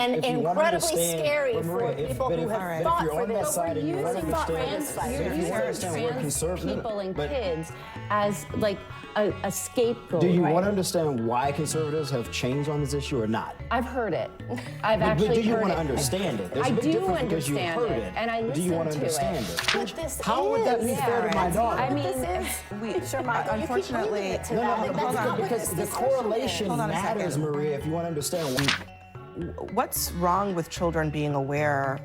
and incredibly scary for people who have fought for this. But we're using trans people and kids as like a scapegoat. Do you want to understand why conservatives have changed on this issue or not? I've heard it. I've actually heard it. But do you want to understand it? There's I a big do difference because you understand heard it, and I listen to it. Do you want to understand it? But this How would that be fair to my daughter? I mean, Shermichael, unfortunately, hold on, because the correlation matters, Maria, if you want to understand. What's wrong with children being aware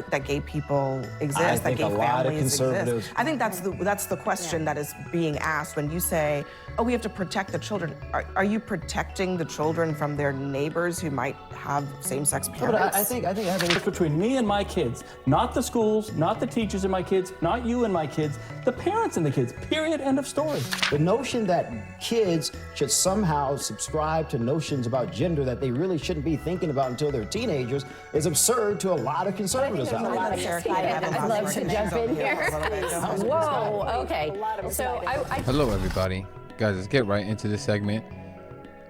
that gay people exist, that gay families exist? I think that's the question that is being asked when you say, oh, we have to protect the children. Are you protecting the children from their neighbors who might have same-sex parents? But I think having between me and my kids, not the schools, not the teachers and my kids, not you and my kids, the parents and the kids, period, end of story. The notion that kids should somehow subscribe to notions about gender that they really shouldn't be thinking about until they're teenagers is absurd to a lot of conservatives. I'd love to jump in here. Whoa, okay. So Hello, everybody. Guys, let's get right into this segment.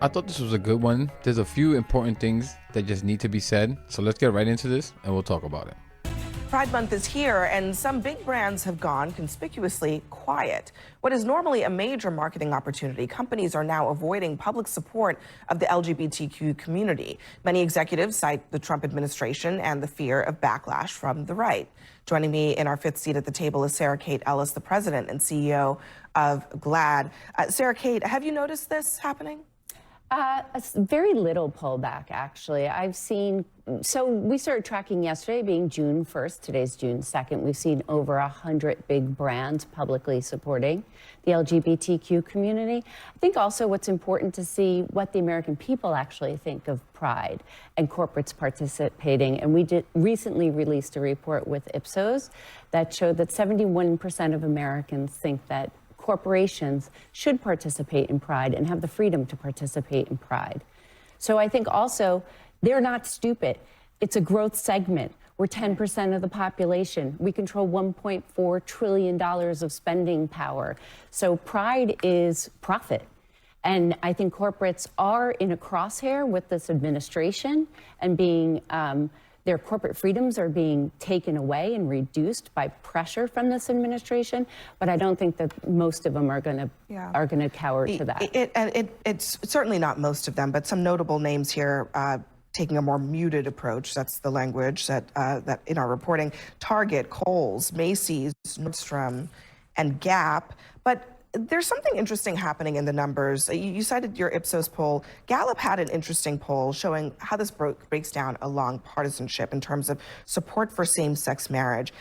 I thought this was a good one. There's a few important things that just need to be said. So let's get right into this and we'll talk about it. Pride Month is here, and some big brands have gone conspicuously quiet. What is normally a major marketing opportunity, companies are now avoiding public support of the LGBTQ community. Many executives cite the Trump administration and the fear of backlash from the right. Joining me in our fifth seat at the table is Sarah Kate Ellis, the president and CEO of GLAAD. Sarah Kate, have you noticed this happening? Very little pullback, actually. I've seen, so we started tracking yesterday, being June 1st, today's June 2nd. We've seen over 100 big brands publicly supporting the LGBTQ community. I think also what's important to see what the American people actually think of Pride and corporates participating. And we recently released a report with Ipsos that showed that 71% of Americans think that corporations should participate in Pride and have the freedom to participate in Pride. So I think also they're not stupid. It's a growth segment. We're 10% of the population. We control $1.4 trillion of spending power. So Pride is profit. And I think corporates are in a crosshair with this administration and being their corporate freedoms are being taken away and reduced by pressure from this administration, but I don't think that most of them are going to cower to that. It's certainly not most of them, but some notable names here taking a more muted approach. That's the language that in our reporting: Target, Kohl's, Macy's, Nordstrom, and Gap. But there's something interesting happening in the numbers. You cited your Ipsos poll. Gallup had an interesting poll showing how this breaks down along partisanship in terms of support for same-sex marriage.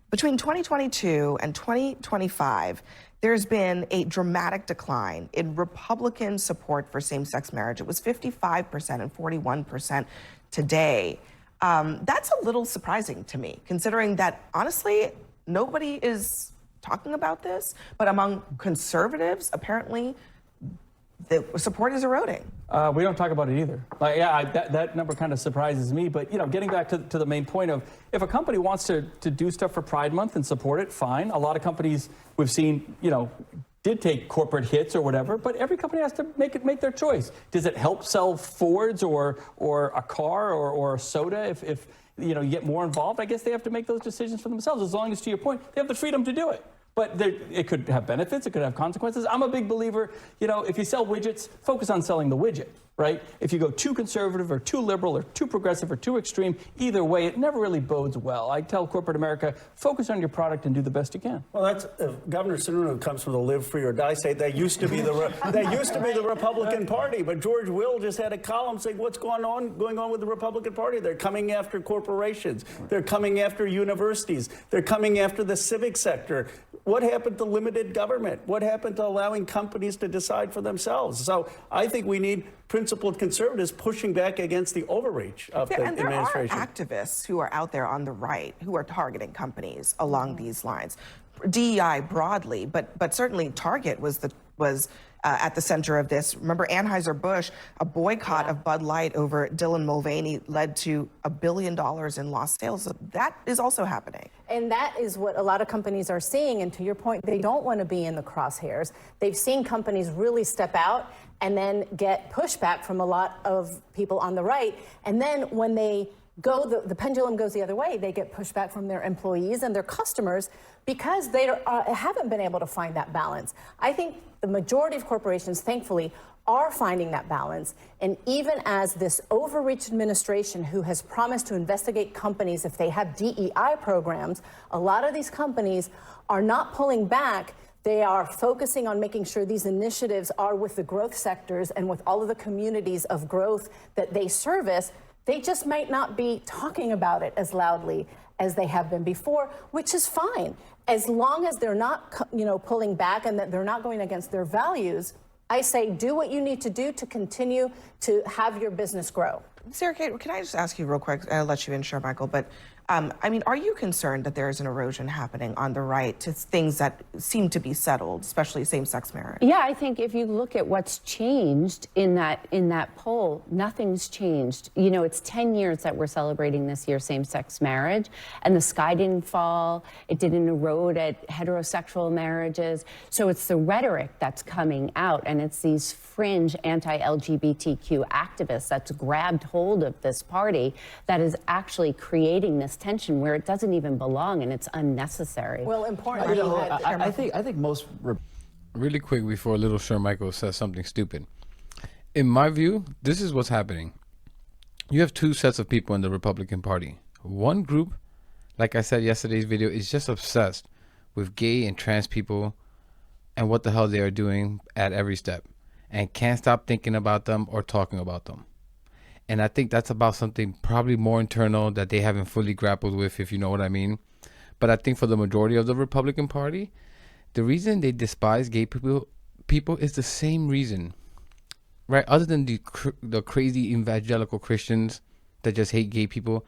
Between 2022 and 2025, there's been a dramatic decline in Republican support for same-sex marriage. It was 55% and 41% today. That's a little surprising to me, considering that, honestly, nobody is talking about this, but among conservatives, apparently, the support is eroding. We don't talk about it either. Like, yeah, that number kind of surprises me. But, you know, getting back to the main point of, if a company wants to do stuff for Pride Month and support it, fine. A lot of companies we've seen, you know, did take corporate hits or whatever, but every company has to make their choice. Does it help sell Fords or a car or a soda if you know, you get more involved? I guess they have to make those decisions for themselves. As long as, to your point, they have the freedom to do it. But it could have benefits, it could have consequences. I'm a big believer, you know, if you sell widgets, focus on selling the widget, right? If you go too conservative or too liberal or too progressive or too extreme, either way, it never really bodes well. I tell corporate America, focus on your product and do the best you can. Well, that's Governor Sununu comes from the Live Free or Die state. That used to be the Republican Party. But George Will just had a column saying what's going on with the Republican Party. They're coming after corporations. They're coming after universities. They're coming after the civic sector. What happened to limited government? What happened to allowing companies to decide for themselves? So I think we need principled conservatives pushing back against the overreach of the administration. There are activists who are out there on the right who are targeting companies along these lines. DEI broadly, but certainly Target was at the center of this. Remember, Anheuser-Busch, a boycott of Bud Light over Dylan Mulvaney led to $1 billion in lost sales. So that is also happening. And that is what a lot of companies are seeing. And to your point, they don't want to be in the crosshairs. They've seen companies really step out and then get pushback from a lot of people on the right. And then when they go, the pendulum goes the other way, they get pushback from their employees and their customers because they haven't been able to find that balance. I think the majority of corporations, thankfully, are finding that balance. And even as this overreach administration who has promised to investigate companies if they have DEI programs, a lot of these companies are not pulling back. They are focusing on making sure these initiatives are with the growth sectors and with all of the communities of growth that they service. They just might not be talking about it as loudly as they have been before, which is fine. As long as they're not, pulling back and that they're not going against their values, I say do what you need to do to continue to have your business grow. Sarah Kate, can I just ask you real quick? I'll let you in, Shermichael, but are you concerned that there is an erosion happening on the right to things that seem to be settled, especially same-sex marriage? Yeah, I think if you look at what's changed in that poll, nothing's changed. It's 10 years that we're celebrating this year same-sex marriage, and the sky didn't fall. It didn't erode at heterosexual marriages. So it's the rhetoric that's coming out, and it's these fringe anti-LGBTQ activists that's grabbed hold of this party that is actually creating this tension where it doesn't even belong, and it's unnecessary. Well, important. I think most. Really quick before little Shermichael says something stupid. In my view, this is what's happening. You have two sets of people in the Republican Party. One group, like I said yesterday's video, is just obsessed with gay and trans people and what the hell they are doing at every step, and can't stop thinking about them or talking about them. And I think that's about something probably more internal that they haven't fully grappled with, if you know what I mean. But I think for the majority of the Republican Party, the reason they despise gay people is the same reason, right? Other than the crazy evangelical Christians that just hate gay people,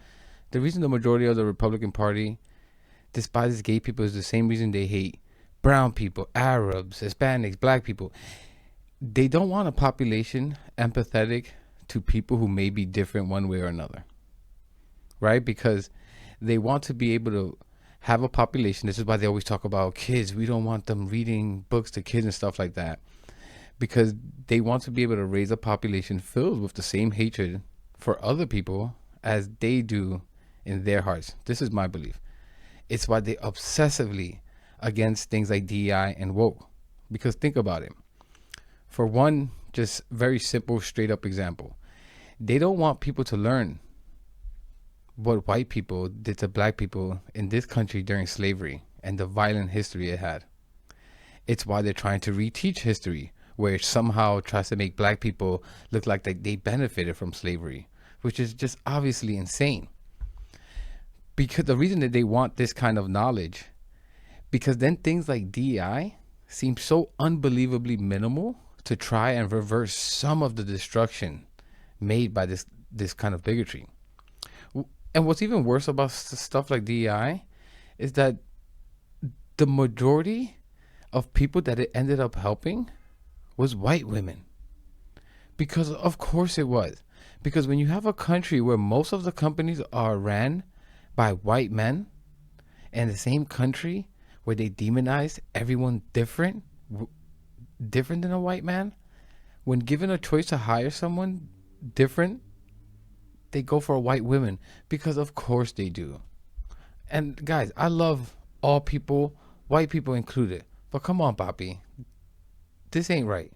the reason the majority of the Republican Party despises gay people is the same reason they hate brown people, Arabs, Hispanics, black people. They don't want a population empathetic to people who may be different one way or another, right? Because they want to be able to have a population. This is why they always talk about kids. We don't want them reading books to kids and stuff like that, because they want to be able to raise a population filled with the same hatred for other people as they do in their hearts. This is my belief. It's why they obsessively against things like DEI and woke. Because think about it. For one, just very simple, straight up example. They don't want people to learn what white people did to black people in this country during slavery and the violent history it had. It's why they're trying to reteach history, where it somehow tries to make black people look like they benefited from slavery, which is just obviously insane. Because the reason that they want this kind of knowledge, because then things like DEI seem so unbelievably minimal to try and reverse some of the destruction made by this kind of bigotry. And what's even worse about stuff like DEI is that the majority of people that it ended up helping was white women. Because of course it was. Because when you have a country where most of the companies are ran by white men, and the same country where they demonize everyone different than a white man, when given a choice to hire someone different, they go for a white woman, because of course they do. And guys, I love all people, white people included, but come on, Papi, this ain't right.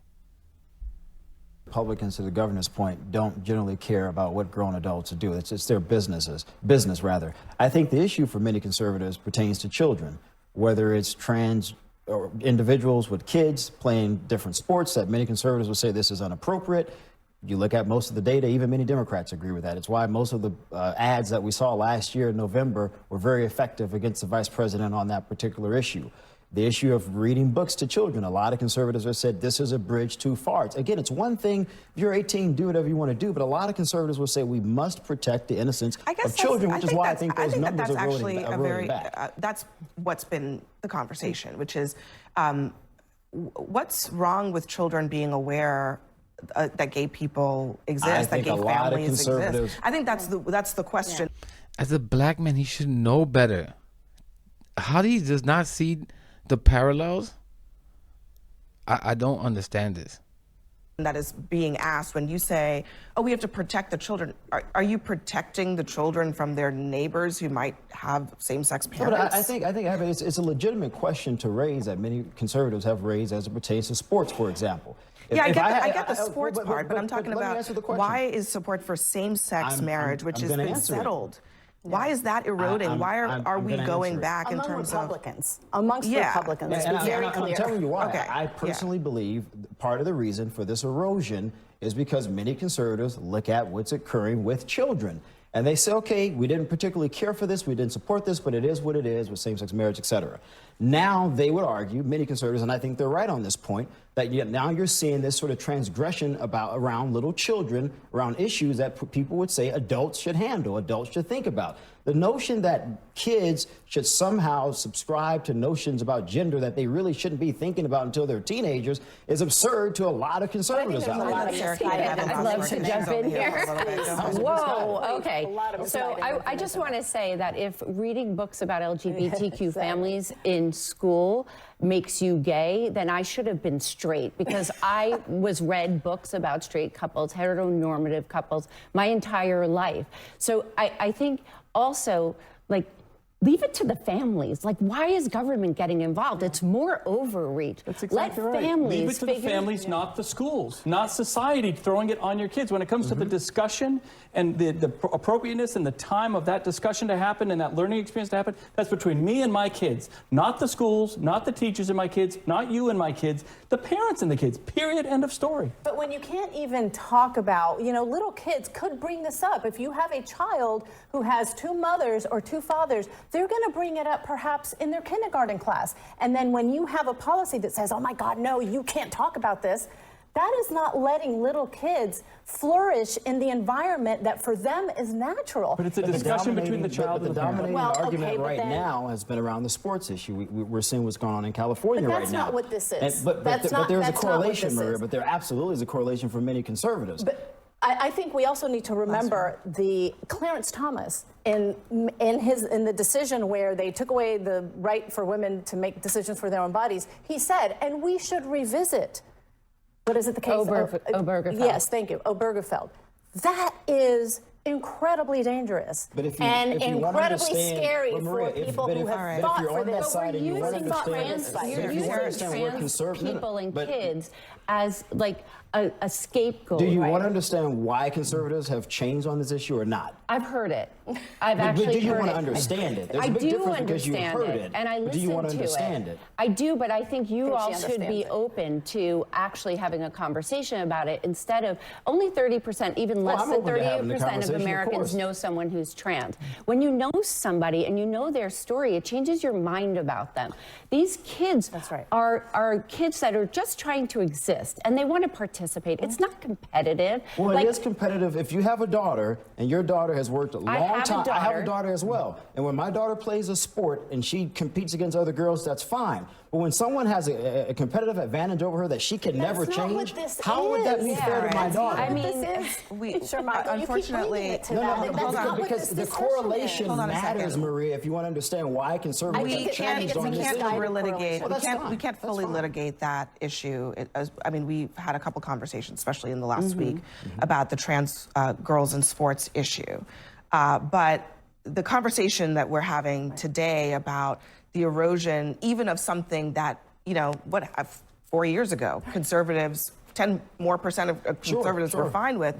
Republicans, to the governor's point, don't generally care about what grown adults do. It's their business. I think the issue for many conservatives pertains to children, whether it's trans or individuals with kids playing different sports that many conservatives would say this is inappropriate. You look at most of the data, even many Democrats agree with that. It's why most of the ads that we saw last year in November were very effective against the vice president on that particular issue. The issue of reading books to children, a lot of conservatives have said this is a bridge too far. Again, it's one thing, if you're 18, do whatever you want to do, but a lot of conservatives will say we must protect the innocence of children, which is why I think those numbers are really back. That's what's been the conversation, which is what's wrong with children being aware that gay people exist, I that think gay a lot of families conservatives- exist? I think that's the question. As a black man, he should know better. How do he does not see the parallels? I don't understand this. That is being asked when you say, oh, we have to protect the children. Are you protecting the children from their neighbors who might have same-sex But parents? I think it's a legitimate question to raise that many conservatives have raised as it pertains to sports, for example. Yeah, I get the sports part, but I'm talking let me about answer the question. why is support for same-sex marriage, which I'm has gonna been answer it. settled? Why is that eroding? Why are we gonna going answer it. back in Among terms Republicans, amongst Yeah. Republicans, And to be very I'm clear. telling you why. Okay, I personally believe part of the reason for this erosion is because many conservatives look at what's occurring with children. And they say, okay, we didn't particularly care for this, we didn't support this, but it is what it is with same-sex marriage, et cetera. Now they would argue, many conservatives, and I think they're right on this point, that now you're seeing this sort of transgression around little children, around issues that people would say adults should handle, adults should think about. The notion that kids should somehow subscribe to notions about gender that they really shouldn't be thinking about until they're teenagers is absurd to a lot of conservatives there's out a there. lot of I'd love to jump in here. Whoa, okay. A lot of So misguided I just want to say that if reading books about LGBTQ Exactly. families in school makes you gay, then I should have been straight, because I was read books about straight couples, heteronormative couples, my entire life. So I think also, like, leave it to the families. Like, why is government getting involved? It's more overreach. That's exactly Let right. families Leave it to the figure- families, not the schools, not society throwing it on your kids. When it comes to the discussion and the appropriateness and the time of that discussion to happen and that learning experience to happen, that's between me and my kids, not the schools, not the teachers and my kids, not you and my kids, the parents and the kids, period, end of story. But when you can't even talk about, little kids could bring this up. If you have a child who has two mothers or two fathers, they're going to bring it up perhaps in their kindergarten class. And then when you have a policy that says, oh my God, no, you can't talk about this, that is not letting little kids flourish in the environment that for them is natural. But it's a discussion between the child and the the parent. dominating Well, argument okay, but right then- now has been around the sports issue. We're seeing what's going on in California But right that's now. not what this is. But That's not- there's a that's not what correlation, this Maria. is. But there absolutely is a correlation for many conservatives. But I think we also need to remember the Clarence Thomas in the decision where they took away the right for women to make decisions for their own bodies. He said, and we should revisit. What is it? The case? Obergefell. Yes, thank you. Obergefell. That is incredibly dangerous But if you incredibly want to understand, scary but Maria, for people who have but if fought you're for on that this. side and you want to using understand, trans, you're if you want to using understand where trans conservatives, people and but kids as like a scapegoat. do you right? want to understand why conservatives have changed on this issue or not? I've heard it. I've But actually do you heard want to it. understand it? There's a I big do difference because you've understand heard it, it. and I But listen do you want to to understand it. it? I do, but I think you I think she all should be understands it. open to actually having a conversation about it instead of only 30%, even less I'm than open to having the 38% of conversation, of Americans course. know someone who's trans. When you know somebody and you know their story, it changes your mind about them. These kids That's right. are kids that are just trying to exist and they want to participate. It's not competitive. Well, Like, it is competitive. If you have a daughter and your daughter has worked a long have a time, I have a daughter. daughter as well. And when my daughter plays a sport and she competes against other girls, that's fine. But when someone has a competitive advantage over her that she can never That's not what change, this how would that be is. fair to my That's daughter? not I what mean, this is. Shermichael, you keep unfortunately- bringing it to No, that. no, That's because, not what because this the discussion correlation is. Hold on a matters, second. Maria, if you want to understand why conservatives think have it- I think changed it's on a this misguided issue. relitigate. Well, we that's can't. fine. We can't That's fully fine. litigate that issue. We've had a couple conversations, especially in the last week, about the trans girls in sports issue. But the conversation that we're having today about the erosion, even of something that 4 years ago, conservatives, 10% more of conservatives were sure. fine with,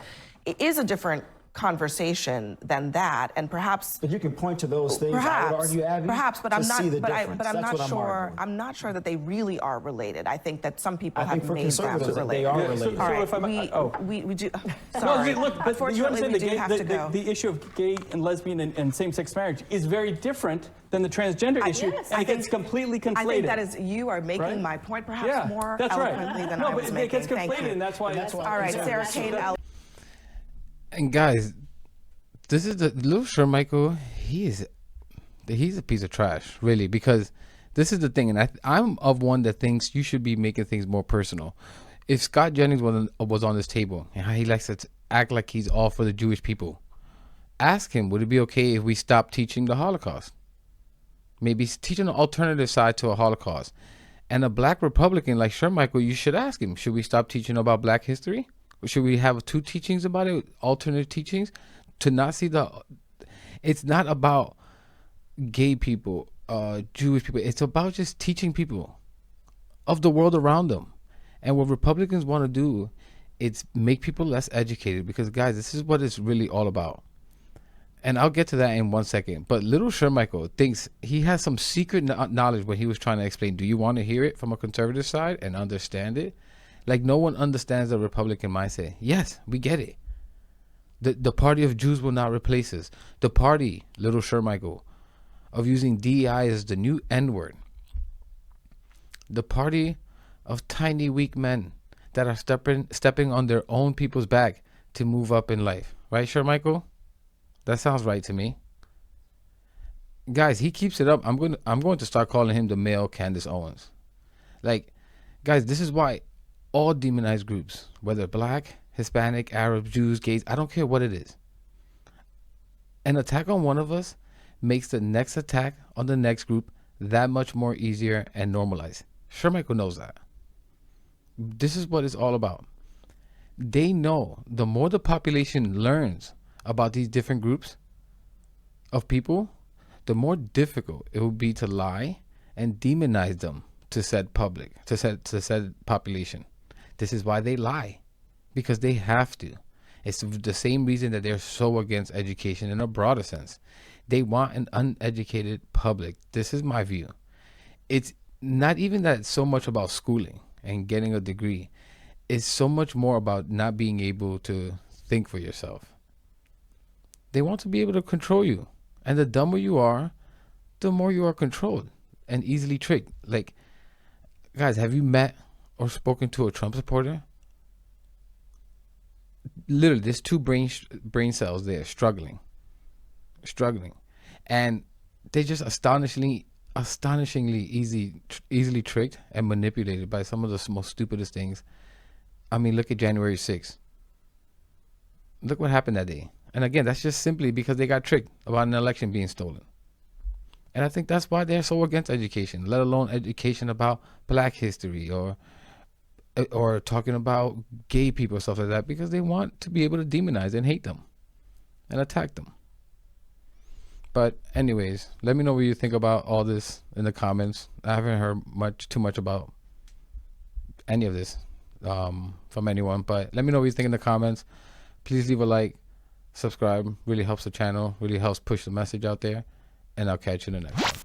it is a different conversation than that, and perhaps. But you can point to those things, I would argue, Abby, Perhaps, but to I'm not. see the But difference. I'm That's not what I'm sure. arguing. I'm not sure that they really are related. I think that some people I think have for made them conservatives, they related. are Yeah, so- related. so All right, if I- we do. No, Sorry. look, but you Unfortunately, understand we do have to go. the issue of gay and lesbian and same-sex marriage is very different than the transgender issue, yes. and it gets completely conflated. I think that is you are making Right? my point perhaps Yeah, more that's right. eloquently than No, I but was it making. gets Thank conflated, you. and that's why. That's why All right, Sarah conservatives- Kate. And guys, this is the little Shermichael. He's a piece of trash, really, because This is the thing, and I'm of one that thinks you should be making things more personal. If Scott Jennings was on this table and how he likes to act like he's all for the Jewish people, ask him, would it be okay if we stopped teaching the Holocaust? Maybe teach an alternative side to a Holocaust. And a black Republican like Shermichael, you should ask him, should we stop teaching about black history? Or should we have 2 teachings about it, alternative teachings? To not see it's not about gay people, Jewish people. It's about just teaching people of the world around them. And what Republicans want to do, it's make people less educated, because guys, this is what it's really all about. And I'll get to that in 1 second. But little Shermichael thinks he has some secret knowledge when he was trying to explain. Do you want to hear it from a conservative side and understand it? Like, no one understands the Republican mindset. Yes, we get it. The party of Jews will not replace us. The party, little Shermichael, of using DEI as the new N-word. The party of tiny, weak men that are stepping on their own people's back to move up in life. Right, Shermichael? That sounds right to me. Guys, he keeps it up. I'm going to start calling him the male Candace Owens. Like, guys, this is why all demonized groups, whether black, Hispanic, Arab, Jews, gays, I don't care what it is, an attack on one of us makes the next attack on the next group that much more easier and normalized. Shermichael knows that. This is what it's all about. They know the more the population learns about these different groups of people, the more difficult it will be to lie and demonize them to said public, to said population. This is why they lie, because they have to. It's the same reason that they're so against education in a broader sense. They want an uneducated public. This is my view. It's not even that it's so much about schooling and getting a degree. It's so much more about not being able to think for yourself. They want to be able to control you. And the dumber you are, the more you are controlled and easily tricked. Like, guys, have you met or spoken to a Trump supporter? Literally, there's 2 brain cells there struggling. And they're just astonishingly easily tricked and manipulated by some of the most stupidest things. I mean, look at January 6th. Look what happened that day. And again, that's just simply because they got tricked about an election being stolen. And I think that's why they're so against education, let alone education about black history or talking about gay people, stuff like that, because they want to be able to demonize and hate them and attack them. But anyways, let me know what you think about all this in the comments. I haven't heard too much about any of this from anyone, but let me know what you think in the comments. Please leave a like, subscribe, really helps the channel, really helps push the message out there, and I'll catch you in the next one.